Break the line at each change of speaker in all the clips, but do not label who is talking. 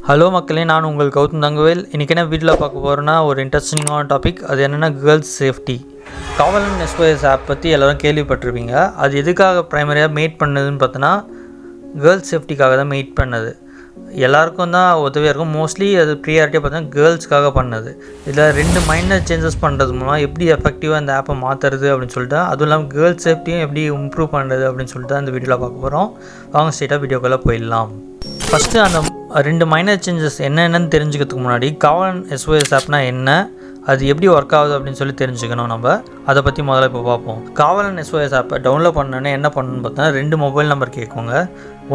Hello மக்களே, நான் உங்கள் கௌதம் தங்கவேல். இன்றைக்கி என்ன வீட்டில் பார்க்க போகிறோன்னா ஒரு இன்ட்ரெஸ்டிங்கான டாபிக். அது என்னென்னா கேர்ள்ஸ் சேஃப்டி. கவலன் எஸ்ஓஎஸ் ஆப் பற்றி எல்லோரும் கேள்விப்பட்டிருப்பீங்க. அது எதுக்காக ப்ரைமரியாக மேட் பண்ணதுன்னு பார்த்தோன்னா கேர்ள்ஸ் சேஃப்டிக்காக தான் மேட் பண்ணது. எல்லாருக்கும் தான் உதவியாக இருக்கும். மோஸ்ட்லி அது ப்ரியாரிட்டியாக பார்த்தோன்னா கேர்ள்ஸ்க்காக பண்ணது. இதில் 2 மைனர் சேஞ்சஸ் பண்ணுறது மூலமாக எப்படி எஃபெக்டிவாக அந்த ஆப்பை மாற்றுறது அப்படின்னு சொல்லிட்டு, அதுவும் இல்லாமல் கேர்ள்ஸ் சேஃப்டியும் எப்படி இம்ப்ரூவ் பண்ணுறது அப்படின்னு சொல்லிட்டு அந்த வீடியோவில் பார்க்க போகிறோம். வாங்க ஸ்ட்ரெயிட்டாக வீடியோக்குள்ளே போயிடலாம். ஃபஸ்ட்டு அந்த 2 மைனர் சேஞ்சஸ் என்னென்னு தெரிஞ்சுக்கிறதுக்கு முன்னாடி கவலன் எஸ்ஓஎஸ் ஆப்னா என்ன, அது எப்படி ஒர்க் ஆகுது அப்படின்னு சொல்லி தெரிஞ்சுக்கணும். நம்ம அதை பற்றி முதல்ல இப்போ பார்ப்போம். கவலன் எஸ்ஓஎஸ் ஆப்பை டவுன்லோட் பண்ணோன்னே என்ன பண்ணணும்னு பார்த்தோன்னா 2 மொபைல் நம்பர் கேட்குங்க.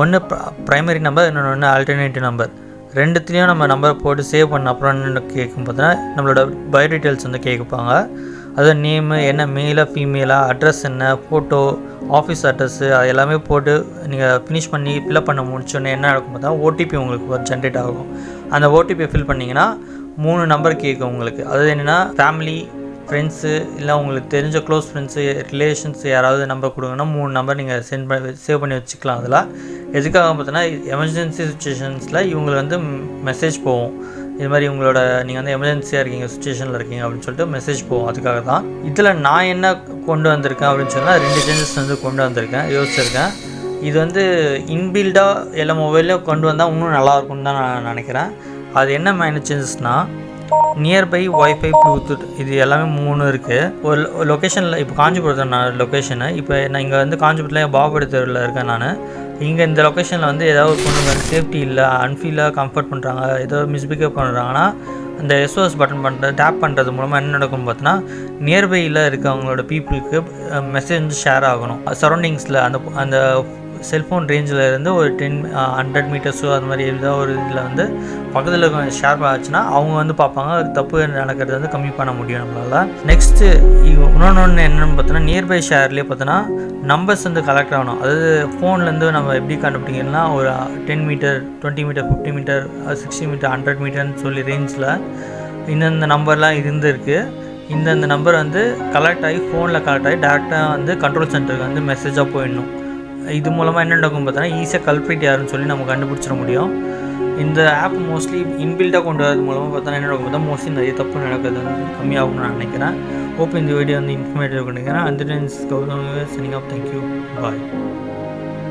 ஒன்று ப்ரைமரி நம்பர், இன்னொன்று ஆல்டர்னேட்டிவ் நம்பர். ரெண்டுத்துலேயும் நம்ம நம்பரை போட்டு சேவ் பண்ண அப்புறம் என்ன கேட்கும் பார்த்தோன்னா நம்மளோட பயோ டீட்டெயில்ஸ் வந்து கேட்பாங்க. அது நேமு என்ன, மேலாக ஃபீமேலாக, அட்ரஸ் என்ன, ஃபோட்டோ, ஆஃபீஸ் அட்ரஸ்ஸு, அது எல்லாமே போட்டு நீங்கள் ஃபினிஷ் பண்ணி ஃபில்அப் பண்ண முடிச்சோன்னே என்ன நடக்கும் பார்த்தா ஓடிபி உங்களுக்கு ஒரு ஜென்ரேட் ஆகும். அந்த ஓடிபியை ஃபில் பண்ணிங்கன்னா 3 நம்பர் கேட்கும் உங்களுக்கு. அது என்னென்னா ஃபேமிலி, ஃப்ரெண்ட்ஸு, இல்லை உங்களுக்கு தெரிஞ்ச க்ளோஸ் ஃப்ரெண்ட்ஸு, ரிலேஷன்ஸ் யாராவது நம்பர் கொடுங்கன்னா 3 நம்பர் நீங்கள் சேவ் பண்ணி வச்சுக்கலாம். அதில் எதுக்காக பார்த்தோன்னா எமர்ஜென்சி சுச்சுவேஷன்ஸில் இவங்களுக்கு வந்து மெசேஜ் போகும். இது மாதிரி உங்களோட நீங்கள் வந்து எமர்ஜென்சியாக இருக்கீங்க, சுச்சுவேஷனில் இருக்கீங்க அப்படின்னு சொல்லிட்டு மெசேஜ் போகும். அதுக்காக தான் இதில் நான் என்ன கொண்டு வந்திருக்கேன் அப்படின்னு சொன்னால் 2 சேஞ்சஸ் வந்து கொண்டு வந்திருக்கேன், யோசிச்சிருக்கேன். இது வந்து இன்பில்டாக எல்லா மொபைல்லையும் கொண்டு வந்தால் இன்னும் நல்லாயிருக்கும்னு தான் நான் நினைக்கிறேன். அது என்ன மைனர் சேஞ்சஸ்னால் நியர்பை ஒய்ஃபை ப்ளூடூத், இது எல்லாமே 3 இருக்குது. ஒரு லொக்கேஷனில் இப்போ காஞ்சிபுரத்தில் நான் லொக்கேஷனு, இப்போ நான் இங்கே வந்து காஞ்சிபுரத்தில் பாபடி தெருவில் இருக்கேன். நான் இங்கே இந்த லொக்கேஷனில் வந்து ஏதாவது ஒரு பொண்ணு வந்து சேஃப்டி இல்லை, அன்ஃபீலாக கம்ஃபர்ட் பண்ணுறாங்க, ஏதோ மிஸ்பிஹேவ் பண்ணுறாங்கன்னா அந்த எஸ்ஓஎஸ் பட்டன் டேப் பண்ணுறது மூலமாக என்ன நடக்கும்னு பார்த்தோன்னா நியர்பையில் இருக்கவங்களோட பீப்புளுக்கு மெசேஜ் வந்து ஷேர் ஆகணும். சரௌண்டிங்ஸில் அந்த செல்ஃபோன் ரேஞ்சில் இருந்து ஒரு 100 மீட்டர்ஸோ அது மாதிரி ஏதாவது ஒரு இதில் வந்து பக்கத்தில் ஷேர் ஆச்சுன்னா அவங்க வந்து பார்ப்பாங்க. தப்பு நடக்கிறது வந்து கம்மி பண்ண முடியும் நம்மளால். நெக்ஸ்ட்டு இன்னொன்று என்னென்னு பார்த்தோன்னா நியர்பை ஷேர்லேயே பார்த்தோன்னா நம்பர்ஸ் வந்து கலெக்ட் ஆகணும். அதாவது ஃபோன்லேருந்து நம்ம எப்படி கண்டுபிடிக்கணும்னா ஒரு 10 மீட்டர், 20 மீட்டர், 50 மீட்டர், 60 மீட்டர், 100 மீட்டர்னு சொல்லி ரேஞ்சில் இந்தந்த நம்பர்லாம் இருந்துருக்கு. இந்தந்த நம்பர் வந்து கலெக்ட் ஆகி ஃபோனில் கலெக்ட் ஆகி டேரெக்டாக வந்து கண்ட்ரோல் சென்டருக்கு வந்து மெசேஜாக போயிடணும். இது மூலமாக என்ன நடக்கும் பார்த்தோன்னா ஈஸியாக கல்ப்ரிட் யாருன்னு சொல்லி நம்ம கண்டுபிடிச்சிட முடியும். இந்த ஆப் மோஸ்ட்லி இன்பில்டாக கொண்டு வரது மூலமாக பார்த்தோன்னா என்ன நடக்கும் பார்த்தா மோஸ்ட்லி நிறைய தப்பு நடக்கிறது வந்து கம்மியாகும்னு நான் நினைக்கிறேன். ஹோப் இந்த வீடியோ வந்து இன்ஃபர்மேட்டிவ் பண்ணிக்கிறேன். அந்த times Gautam signing off. Thank you, பாய்.